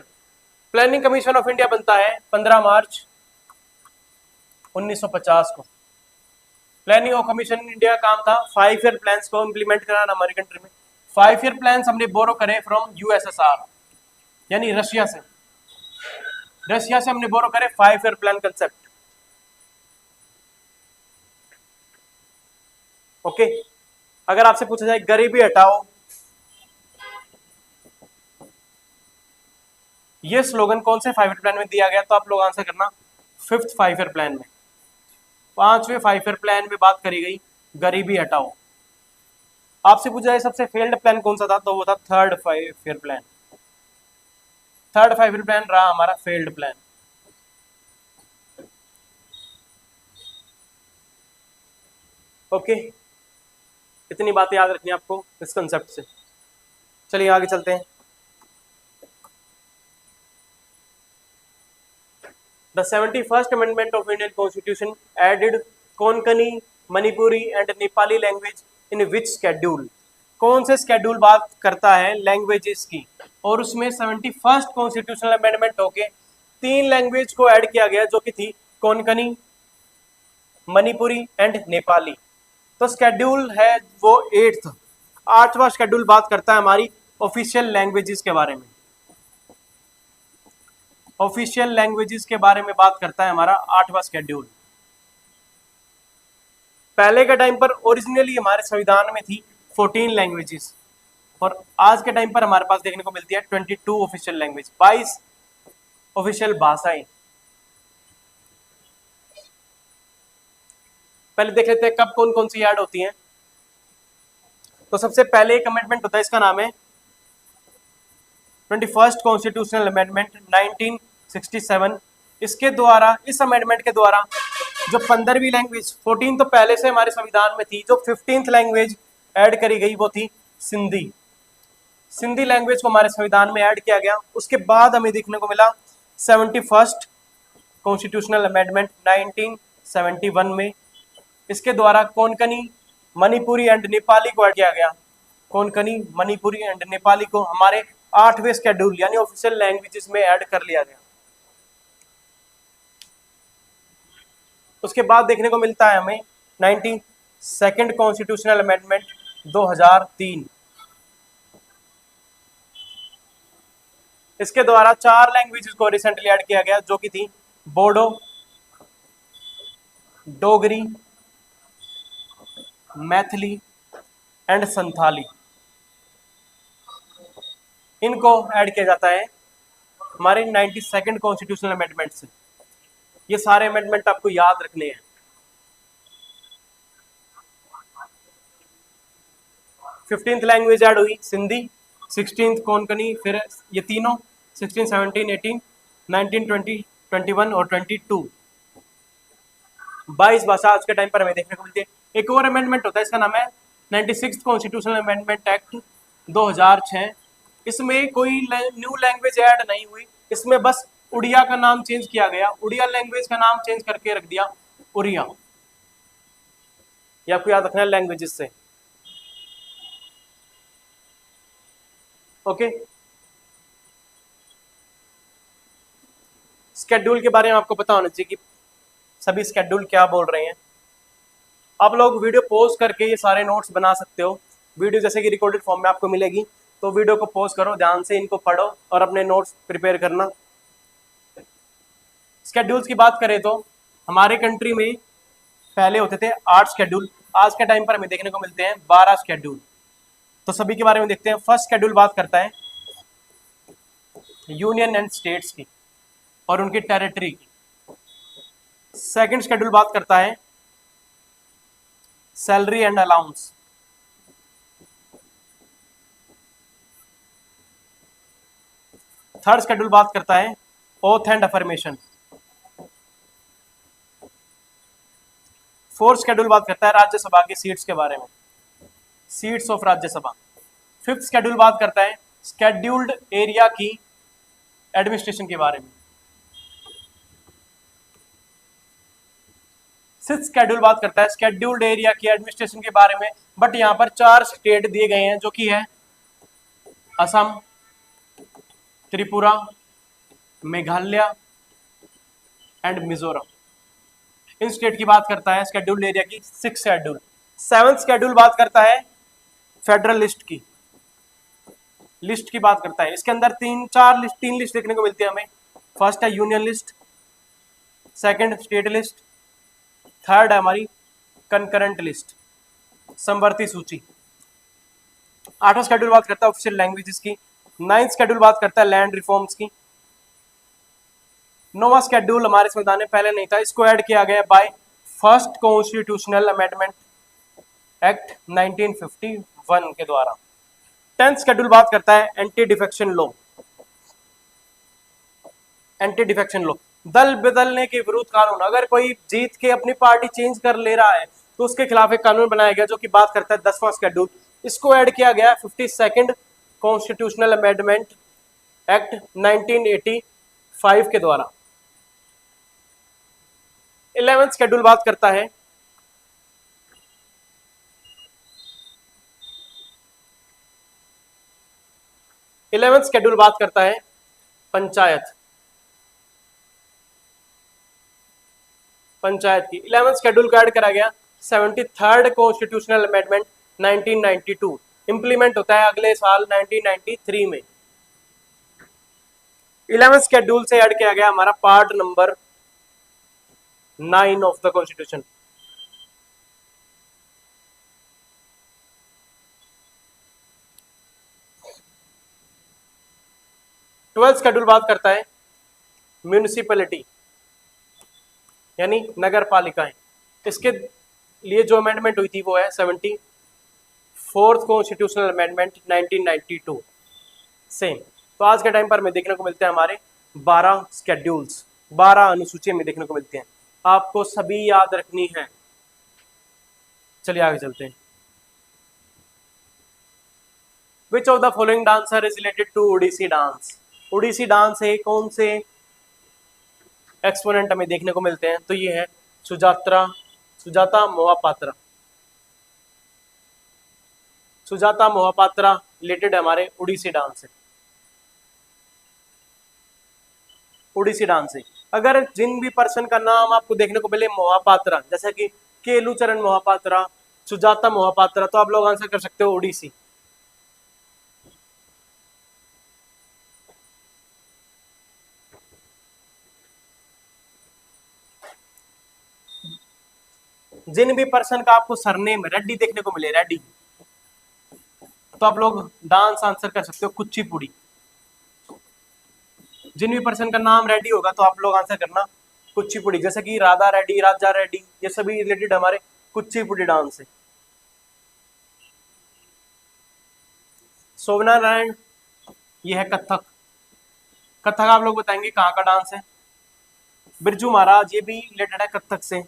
Planning commission of India बनता है 15 मार्च 1950 को। प्लानिंग ऑफ कमीशन इंडिया काम था 5 ईयर प्लान्स को इंप्लीमेंट कराना हमारी कंट्री में। 5 ईयर प्लान्स हमने बोरो करे फ्रॉम यूएसएसआर, यानी रशिया से। रशिया से हमने बोरो करे 5 ईयर प्लान कंसेप्ट। ओके, अगर आपसे पूछा जाए गरीबी हटाओ, ये स्लोगन कौन से 5 ईयर प्लान में दिया गया, तो आप लोग आंसर करना 5th 5 ईयर प्लान में। 5वें 5 ईयर प्लान में बात करी गई गरीबी हटाओ। आपसे पूछा जाए सबसे फेल्ड प्लान कौन सा था, तो वो था 3rd 5 year plan. 3rd 5 year plan रहा हमारा फेल्ड प्लान। ओके, इतनी बातें याद रखनी है आपको इस कंसेप्ट से। चलिए आगे चलते हैं। The 71st Amendment of Indian Constitution added Konkani, Manipuri and Nepali language in which schedule? कौन से स्केड्यूल बात करता है लैंग्वेजेस की, और उसमें 71st कॉन्स्टिट्यूशनल अमेंडमेंट होके 3 लैंग्वेज को ऐड किया गया, जो कि थी कोंकणी, मणिपुरी एंड नेपाली। तो स्केड्यूल है वो 8वां स्केड्यूल बात करता है हमारी ऑफिशियल लैंग्वेजेस के बारे में। ऑफिशियल लैंग्वेजेस के बारे में बात करता है हमारा 8वां स्केड्यूल। पहले के टाइम पर ओरिजिनली हमारे संविधान में थी 14 लैंग्वेजेस, और आज के टाइम पर हमारे पास देखने को मिलती है 22 ऑफिशियल लैंग्वेज, 22 ऑफिशियल भाषाएं। पहले देख लेते हैं कब कौन कौन सी ऐड होती हैं। तो सबसे पहले एक अमेंडमेंट होता है, इसका नाम है 21st कॉन्स्टिट्यूशनल अमेंडमेंट 1967। इसके द्वारा, इस अमेंडमेंट के द्वारा जो 15वीं लैंग्वेज, 14 तो पहले से हमारे संविधान में थी, जो 15th लैंग्वेज ऐड करी गई वो थी सिंधी। सिंधी लैंग्वेज को हमारे संविधान में ऐड किया गया। उसके बाद हमें देखने को मिला 71st कॉन्स्टिट्यूशनल अमेंडमेंट 1971 में। इसके द्वारा कोंकणी, मणिपुरी एंड नेपाली को ऐड किया गया। कोंकणी, मणिपुरी एंड नेपाली को हमारे 8वें शेड्यूल यानी ऑफिशियल लैंग्वेजेस में ऐड कर लिया गया। उसके बाद देखने को मिलता है हमें 92nd कॉन्स्टिट्यूशनल अमेंडमेंट 2003। इसके द्वारा 4 लैंग्वेजेस को रिसेंटली ऐड किया गया, जो कि थी बोडो, डोगरी, मैथिली एंड संथाली। इनको ऐड किया जाता है हमारे 92nd कॉन्स्टिट्यूशनल अमेंडमेंट से। ये सारे अमेंडमेंट आपको याद रखने हैं। 15th लैंग्वेज ऐड हुई सिंधी, 16th कोंकणी, फिर ये तीनों 16, 17, 18, 19, 20, 21 और 22, 22 भाषा आज के टाइम पर हमें देखने को मिलती है। एक और अमेंडमेंट होता है, इसका नाम है 96th कॉन्स्टिट्यूशनल अमेंडमेंट एक्ट 2006। इसमें कोई न्यू लैंग्वेज ऐड नहीं हुई, इसमें बस उड़िया का नाम चेंज किया गया। उड़िया लैंग्वेज का नाम चेंज करके रख दिया उड़िया। ये आपको याद रखना है लैंग्वेजेस से। ओके, स्केड्यूल के बारे में आपको पता होना चाहिए कि सभी स्केड्यूल क्या बोल रहे हैं। आप लोग वीडियो पॉज करके ये सारे नोट्स बना सकते हो। वीडियो जैसे कि रिकॉर्डेड फॉर्म में आपको मिलेगी, तो वीडियो को पॉज करो, ध्यान से इनको पढ़ो और अपने नोट्स प्रिपेयर करना। स्केड्यूल्स की बात करें तो हमारे कंट्री में पहले होते थे 8 स्केड्यूल, आज के टाइम पर हमें देखने को मिलते हैं 12 स्केड्यूल। तो सभी के बारे में देखते हैं। फर्स्ट शेड्यूल बात करता है यूनियन एंड स्टेट्स की, और उनकी टेरिटरी की। सेकंड शेड्यूल बात करता है salary and allowance. Third schedule बात करता है oath and affirmation. Fourth schedule बात करता है राज्यसभा की सीट्स के बारे में, seats of Rajya Sabha. Fifth schedule बात करता है शेड्यूल्ड एरिया की एडमिनिस्ट्रेशन के बारे में। सिक्स्थ शेड्यूल बात करता है शेड्यूल्ड एरिया की एडमिनिस्ट्रेशन के बारे में, बट यहां पर 4 स्टेट दिए गए हैं जो कि है Assam, Tripura, Meghalaya and Mizoram. In state की बात करता है शेड्यूल्ड एरिया की। Six schedule. सेवंथ शेड्यूल बात करता है फेडरल लिस्ट की, लिस्ट की बात करता है। इसके अंदर तीन लिस्ट देखने को मिलती है हमें। फर्स्ट है union list, second state list, third है हमारी कंकरेंट लिस्ट, समवर्ती सूची। आठवां शेड्यूल बात करता है ऑफिशियल लैंग्वेजेस की। नाइन्थ शेड्यूल बात करता है लैंड रिफॉर्म्स की। नौवां शेड्यूल हमारे संविधान में पहले नहीं था, इसको ऐड किया गया by first constitutional amendment act 1951 के द्वारा। 10th शेड्यूल बात करता है anti defection law. Anti defection law, दल बदलने के विरुद्ध कानून। अगर कोई जीत के अपनी पार्टी चेंज कर ले रहा है तो उसके खिलाफ एक कानून बनाया गया जो कि बात करता है 10वां शेड्यूल। इसको ऐड किया गया 52nd कॉन्स्टिट्यूशनल अमेंडमेंट एक्ट 1985 के द्वारा। 11th शेड्यूल बात करता है पंचायत की। 11th शेड्यूल को ऐड करा गया 73rd कॉन्स्टिट्यूशनल अमेंडमेंट 1992। इंप्लीमेंट होता है अगले साल 1993 में। 11th शेड्यूल से ऐड किया गया हमारा part number 9 of the constitution. Twelfth schedule बात करता है म्यूनिसिपैलिटी यानी नगर पालिकाएं। इसके लिए जो अमेंडमेंट हुई थी वो है 74th कॉन्स्टिट्यूशनल अमेंडमेंट 1992। सेम। तो आज के टाइम पर हमें देखने को मिलते हैं हमारे 12 शेड्यूल्स, 12 अनुसूची में देखने को मिलती हैं। आपको सभी याद रखनी है। चलिए आगे चलते हैं। Which of the following dancer is related to Odissi dance. Odissi dance है, कौन से एक्सपोनेंट हमें देखने को मिलते हैं? तो ये है सुजाता मोहापात्रा। सुजाता मोहापात्रा रिलेटेड हमारे ओडिसी डांस से। ओडिसी डांस से अगर जिन भी पर्सन का नाम आपको देखने को मिले मोहापात्रा, जैसे कि केलूचरण मोहापात्रा, सुजाता मोहापात्रा, तो आप लोग आंसर कर सकते हो ओडिसी। जिन भी पर्सन का आपको सरनेम रेड्डी देखने को मिले, रेड्डी, तो आप लोग डांस आंसर कर सकते हो कुचिपुड़ी। जिन भी पर्सन का नाम रेड्डी होगा तो आप लोग आंसर करना कुचिपुड़ी। जैसे कि राधा रेड्डी, राजा रेड्डी, ये सभी रिलेटेड हमारे कुचिपुड़ी डांस है। शोभना नारायण, ये है कथक। कथक आप लोग बताएंगे कहाँ का डांस है। बिरजू महाराज, ये भी रिलेटेड है कथक से।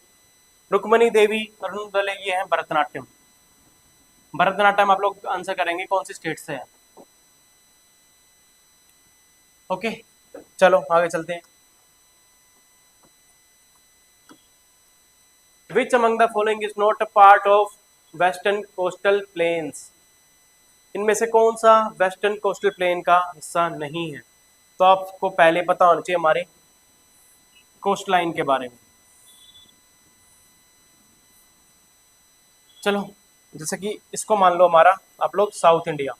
रुक्मणी देवी, अरुण दले, ये है भरतनाट्यम। भरतनाट्यम आप लोग आंसर करेंगे कौन सी स्टेट से है। ओके, चलो आगे चलते हैं। विच among the following is not a part of western coastal planes. इनमें से कौन सा वेस्टर्न कोस्टल प्लेन का हिस्सा नहीं है? तो आपको पहले पता होना चाहिए हमारे कोस्ट लाइन के बारे में। चलो, जैसे कि इसको मान लो हमारा आप लोग साउथ इंडिया,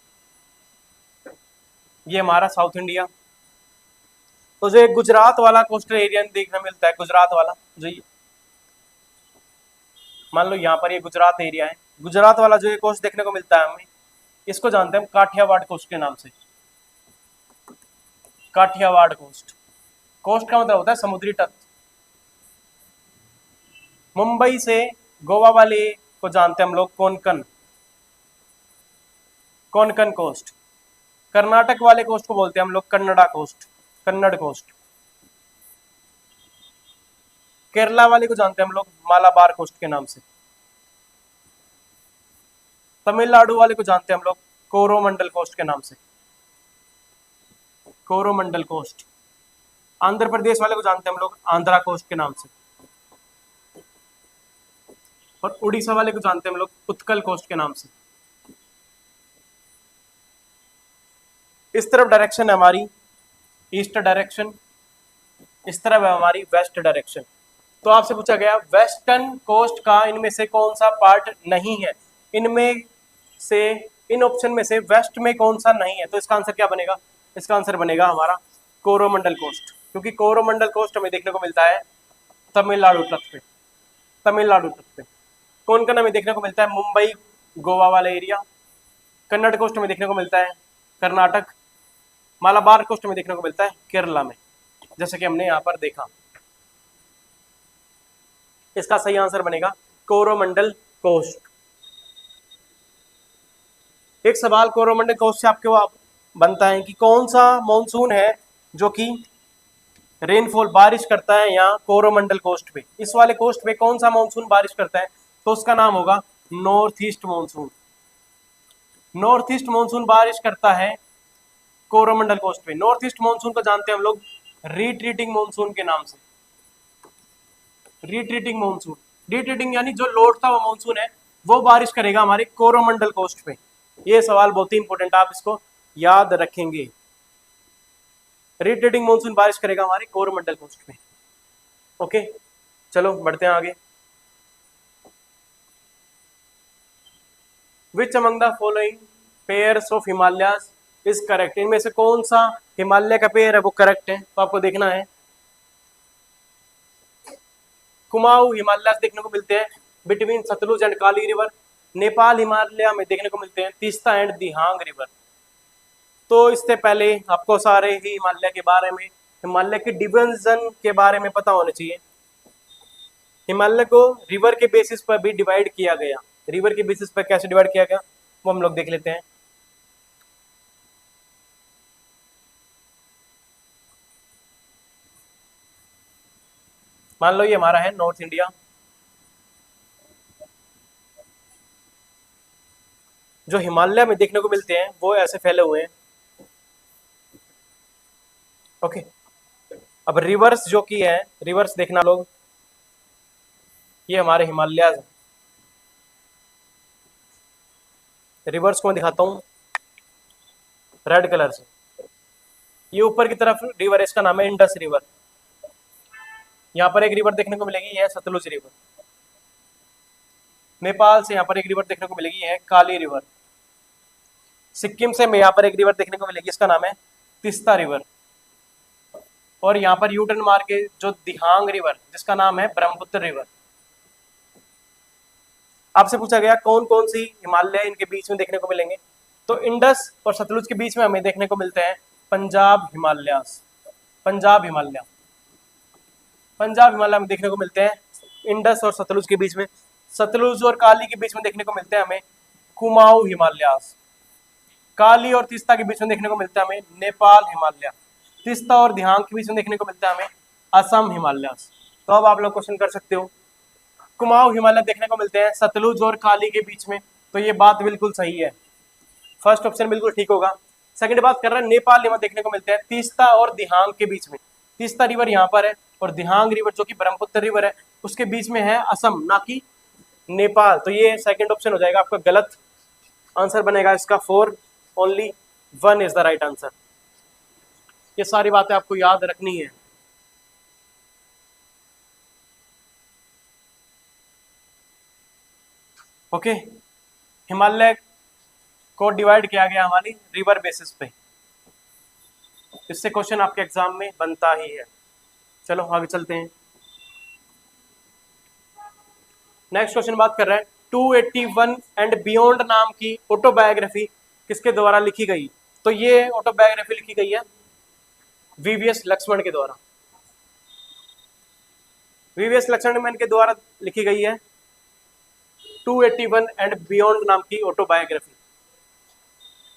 ये हमारा साउथ इंडिया। तो जो एक गुजरात वाला कोस्टल एरिया देखने मिलता है, गुजरात वाला जो मान लो यहाँ पर ये गुजरात एरिया है, गुजरात वाला जो ये कोस्ट देखने को मिलता है हमें, इसको जानते हैं हम काठियावाड़ कोस्ट के नाम से। काठियावाड़ कोस्ट। कोस्ट का मतलब होता है समुद्री तट। मुंबई से गोवा वाले को जानते हैं हम लोग कोंकण, कोंकण कोस्ट। कर्नाटक वाले कोस्ट को बोलते हैं हम लोग कन्नड़ा कोस्ट, कन्नड़ कोस्ट। केरला वाले को जानते हैं हम लोग मालाबार कोस्ट के नाम से। तमिलनाडु वाले को जानते हैं हम लोग कोरोमंडल कोस्ट के नाम से, कोरोमंडल कोस्ट। आंध्र प्रदेश वाले को जानते हैं हम लोग आंध्रा कोस्ट के नाम से। और उड़ीसा वाले को जानते हैं हम लोग उत्कल कोस्ट के नाम से। इस तरफ डायरेक्शन है हमारी ईस्ट डायरेक्शन, इस तरफ है हमारी वेस्ट डायरेक्शन। तो आपसे पूछा गया वेस्टर्न कोस्ट का इनमें से कौन सा पार्ट नहीं है, इनमें से इन ऑप्शन में से वेस्ट में कौन सा नहीं है। तो इसका आंसर क्या बनेगा, इसका आंसर बनेगा हमारा कोरोमंडल कोस्ट, क्योंकि कोरोमंडल कोस्ट हमें देखने को मिलता है तमिलनाडु तट पे, तमिलनाडु तट पे। कोंकण हमें देखने को मिलता है मुंबई गोवा वाला एरिया। कन्नड़ कोस्ट में देखने को मिलता है कर्नाटक। मालाबार कोस्ट में देखने को मिलता है केरला में, जैसे कि हमने यहाँ पर देखा। इसका सही आंसर बनेगा कोरोमंडल कोस्ट। एक सवाल कोरोमंडल कोस्ट से आपके बनता है कि कौन सा मॉनसून है जो कि रेनफॉल बारिश करता है यहाँ कोरोमंडल कोस्ट पे। इस वाले कोस्ट पे कौन सा मॉनसून बारिश करता है, तो उसका नाम होगा north east monsoon. North east monsoon बारिश करता है कोरोमंडल कोस्ट पे। नॉर्थ ईस्ट मॉनसून को जानते हैं हम लोग रिट्रीटिंग मॉनसून के नाम से, रिट्रीटिंग मॉनसून। रिट्रीटिंग यानी जो लौटता हुआ मॉनसून है वो बारिश करेगा हमारे कोरोमंडल कोस्ट पे। ये सवाल बहुत ही इंपॉर्टेंट, आप इसको याद रखेंगे। रिट्रीटिंग मॉनसून बारिश करेगा हमारे कोरोमंडल कोस्ट पे। ओके, चलो बढ़ते हैं आगे। विच among the following pairs of Himalayas is correct. इनमें से कौन सा हिमालय का पेयर है वो करेक्ट है, तो आपको देखना है। कुमाऊं हिमालयाज देखने को मिलते हैं between Sutlej and Kali river. Nepal Himalaya में देखने को मिलते हैं तीस्ता एंड दिहांग रिवर। तो इससे पहले आपको सारे ही हिमालय के बारे में, हिमालय के डिवीजन के बारे में पता होना चाहिए। हिमालय को रिवर के बेसिस पर भी डिवाइड किया गया। रिवर के बेसिस पर कैसे डिवाइड किया गया वो हम लोग देख लेते हैं। मान लो ये हमारा है नॉर्थ इंडिया, जो हिमालय में देखने को मिलते हैं वो ऐसे फैले हुए हैं। ओके, अब रिवर्स जो की है, रिवर्स देखना लोग, ये हमारे हिमालय। रिवर्स को मैं दिखाता हूं रेड कलर से। ये ऊपर की तरफ रिवर है, इसका नाम है इंडस रिवर। यहाँ पर एक रिवर देखने को मिलेगी, यह सतलुज रिवर। नेपाल से यहाँ पर एक रिवर देखने को मिलेगी, है काली रिवर। सिक्किम से यहाँ पर एक रिवर देखने को मिलेगी, इसका नाम है तीस्ता रिवर। और यहाँ पर यूटर्न मार के जो दिहांग रिवर, जिसका नाम है ब्रह्मपुत्र रिवर। आपसे पूछा गया कौन कौन सी हिमालय इनके बीच में देखने को मिलेंगे, तो इंडस और सतलुज के बीच में हमें देखने को मिलते हैं पंजाब हिमालय। पंजाब हिमालय, पंजाब हिमालय में देखने को मिलते हैं इंडस और सतलुज के बीच में। सतलुज और काली के बीच में देखने को मिलते हैं हमें कुमाऊं हिमालय। काली और तीस्ता के बीच में देखने को मिलता है हमें नेपाल हिमालय। तीस्ता और दिहांग के बीच में देखने को मिलता है हमें असम हिमालय। तो अब आप लोग क्वेश्चन कर सकते हो, कुमाऊं हिमालय देखने को मिलते हैं सतलुज और काली के बीच में, तो ये बात बिल्कुल सही है, फर्स्ट ऑप्शन बिल्कुल ठीक होगा। सेकंड बात कर रहे हैं नेपाल हिमालय देखने को मिलते हैं तीस्ता और दिहांग के बीच में। तीस्ता रिवर यहाँ पर है और दिहांग रिवर जो कि ब्रह्मपुत्र रिवर है उसके बीच में है असम, ना कि नेपाल। तो ये सेकंड ऑप्शन हो जाएगा आपका गलत। आंसर बनेगा इसका 4, only 1 is the right answer. ये सारी बातें आपको याद रखनी है। ओके, हिमालय को डिवाइड किया गया हमारी रिवर बेसिस पे। इससे क्वेश्चन आपके एग्जाम में बनता ही है। चलो आगे चलते हैं। नेक्स्ट क्वेश्चन बात कर रहे हैं 281 एंड बियॉन्ड नाम की ऑटोबायोग्राफी किसके द्वारा लिखी गई। तो ये ऑटोबायोग्राफी लिखी गई है वीवीएस लक्ष्मण के द्वारा। वीवीएस लक्ष्मण के द्वारा लिखी गई है 281 एंड बियॉन्ड नाम की ऑटोबायोग्राफी।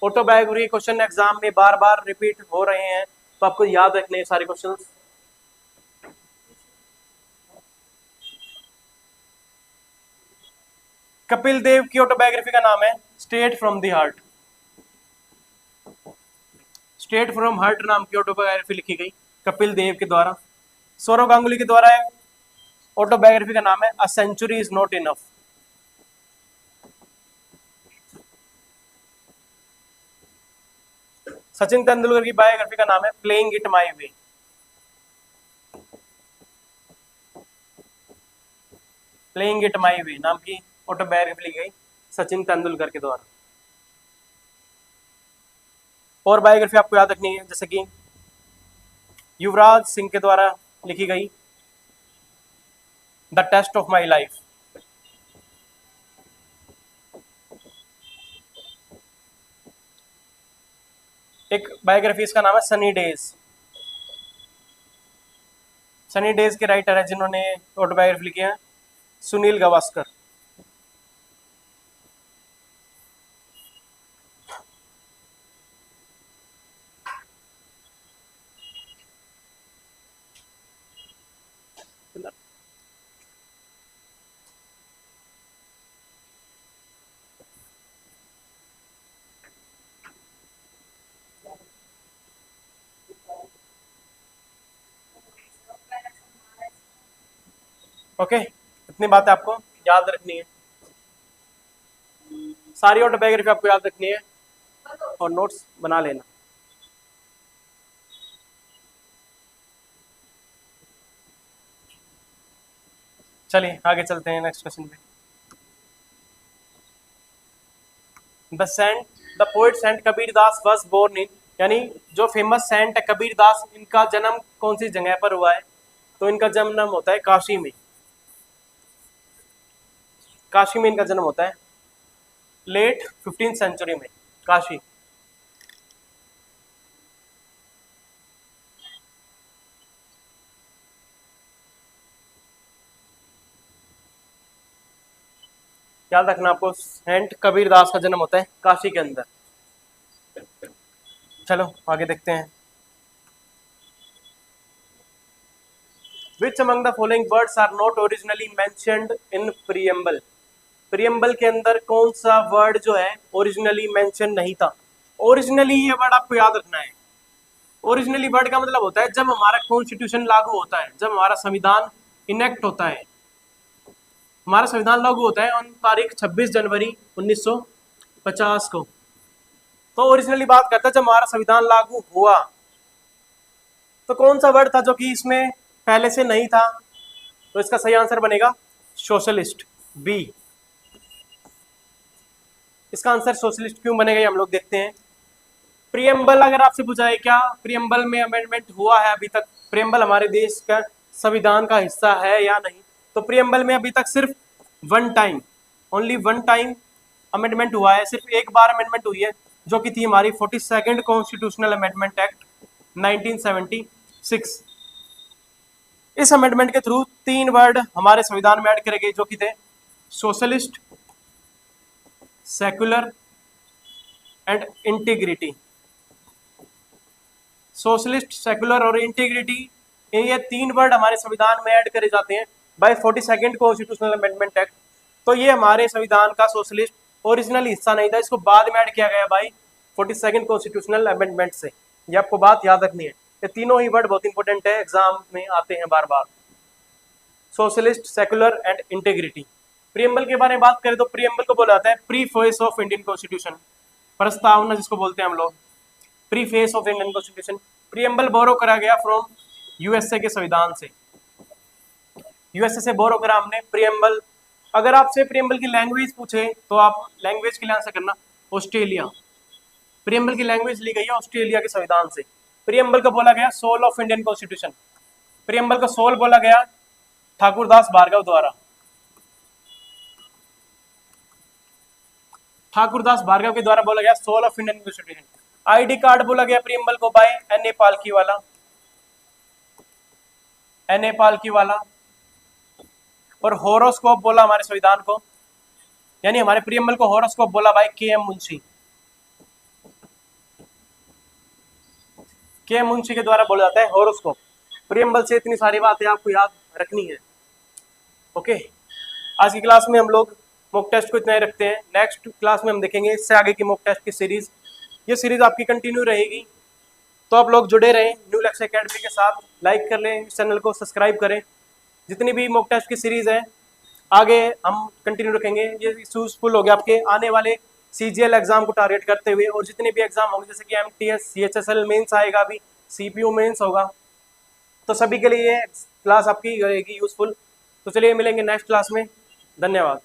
ऑटोबायोग्राफी क्वेश्चन एग्जाम में बार बार रिपीट हो रहे हैं, तो आपको याद रखने हैं सारे क्वेश्चन। कपिल देव की ऑटोबायोग्राफी का नाम है straight from the heart. Straight from heart नाम की ऑटोबायोग्राफी लिखी गई कपिल देव के द्वारा। सौरव गांगुली के द्वारा ऑटोबायोग्राफी का नाम है a century is not enough. Sachin Tendulkar की बायोग्राफी का नाम है playing it my way. Playing it my way नाम की ऑटोबायोग्राफी लिखी गई सचिन तेंदुलकर के द्वारा। और बायोग्राफी आपको याद रखनी है, जैसे कि युवराज सिंह के द्वारा लिखी गई the taste of my life. एक बायोग्राफी इसका नाम है सनी डेज। सनी डेज के राइटर है जिन्होंने ऑटोबायोग्राफी लिखी है सुनील गावस्कर। ओके, इतनी बातें आपको याद रखनी है, सारी ऑटोबायोग्राफी आपको याद रखनी है और नोट्स बना लेना। चलिए आगे चलते हैं नेक्स्ट क्वेश्चन पे। The poet saint Kabir Das was born in, यानी जो फेमस सेंट है कबीर दास, इनका जन्म कौन सी जगह पर हुआ है? तो इनका जन्म होता है काशी में। काशी में इनका जन्म होता है, लेट 15th सेंचुरी में, काशी। याद रखना आपको, सेंट कबीर दास का जन्म होता है काशी के अंदर। चलो आगे देखते हैं। Which among the following words are not originally mentioned in preamble? Preamble के अंदर कौन सा वर्ड जो है ओरिजिनली मेंशन नहीं था? ओरिजिनली ये वर्ड आपको याद रखना है। ओरिजिनली वर्ड का मतलब होता है जब हमारा कॉन्स्टिट्यूशन लागू होता है, जब हमारा संविधान इनेक्ट होता है। हमारा संविधान लागू होता है ऑन तारीख 26 जनवरी 1950 को। तो ओरिजिनली बात करता है जब हमारा संविधान लागू हुआ, तो कौन सा वर्ड था जो कि इसमें पहले से नहीं था? तो इसका सही आंसर बनेगा सोशलिस्ट, बी। इसका आंसर सोशलिस्ट क्यों बनेगा ये हम लोग देखते हैं। प्रियम्बल अगर आपसे पूछा है क्या प्रियम्बल में अमेंडमेंट हुआ है अभी तक, प्रियम्बल हमारे देश का संविधान का हिस्सा है या नहीं, तो प्रियम्बल में अभी तक सिर्फ one time, only one time amendment हुआ है। सिर्फ एक बार अमेंडमेंट हुई है, जो कि थी हमारी 42nd कॉन्स्टिट्यूशनल अमेंडमेंट एक्ट 1976। इस अमेंडमेंट के थ्रू 3 वर्ड हमारे संविधान में ऐड करे गए, जो कि थे socialist, secular and integrity. Socialist, secular और इंटीग्रिटी, ये 3 वर्ड हमारे संविधान में ऐड करे जाते हैं bye 42nd constitutional amendment act. तो ये हमारे संविधान का सोशलिस्ट ओरिजिनल हिस्सा नहीं था, इसको बाद में ऐड किया गया बाय 42nd कॉन्स्टिट्यूशनल अमेंडमेंट से। ये आपको बात याद रखनी है, ये तीनों ही वर्ड बहुत इंपॉर्टेंट है, एग्जाम में आते हैं बार बार। Socialist, secular and integrity. Preamble के बारे में बात करें तो प्रियम्बल को बोला जाता है प्रीफेस ऑफ इंडियन कॉन्स्टिट्यूशन, प्रस्तावना जिसको बोलते हैं हम लोग, preface of Indian constitution. Preamble borrow करा गया फ्रॉम यूएसए के संविधान से, यूएसए से बोरो करा हमने प्रियम्बल। अगर आपसे प्रियम्बल की लैंग्वेज पूछे तो आप लैंग्वेज के लिए आंसर करना ऑस्ट्रेलिया। प्रियम्बल की लैंग्वेज ली गई है ऑस्ट्रेलिया के संविधान से। प्रियम्बल को बोला गया soul of Indian constitution. Preamble को सोल बोला गया ठाकुरदास भार्गव द्वारा। ठाकुरदास भार्गव के द्वारा बोला गया soul of Indian constitution. ID card बोला गया प्रियम्बल को बाय एन ए पालकी वाला, एन ए पालकी वाला। और होरोस्कोप बोला हमारे संविधान को, यानी हमारे प्रियम्बल को होरोस्कोप बोला भाई के एम मुंशी। के एम मुंशी के द्वारा बोला जाता है होरोस्कोप। प्रियम्बल से इतनी सारी बातें आपको याद रखनी है। ओके, आज की क्लास में हम लोग मॉक टेस्ट को इतना ही रखते हैं। नेक्स्ट क्लास में हम देखेंगे इससे आगे की मॉक टेस्ट की सीरीज। ये सीरीज आपकी कंटिन्यू रहेगी, तो आप लोग जुड़े रहें न्यू लक्ष्य एकेडमी के साथ। लाइक कर लें, इस चैनल को सब्सक्राइब करें। जितनी भी मॉक टेस्ट की सीरीज है आगे हम कंटिन्यू रखेंगे। ये यूजफुल हो गया आपके आने वाले CGL एग्जाम को टारगेट करते हुए, और जितने भी एग्जाम होंगे जैसे कि MTS CHSL मेंस आएगा, अभी CPU मेंस होगा, तो सभी के लिए ये क्लास आपकी रहेगी यूजफुल। तो चलिए मिलेंगे नेक्स्ट क्लास में। धन्यवाद।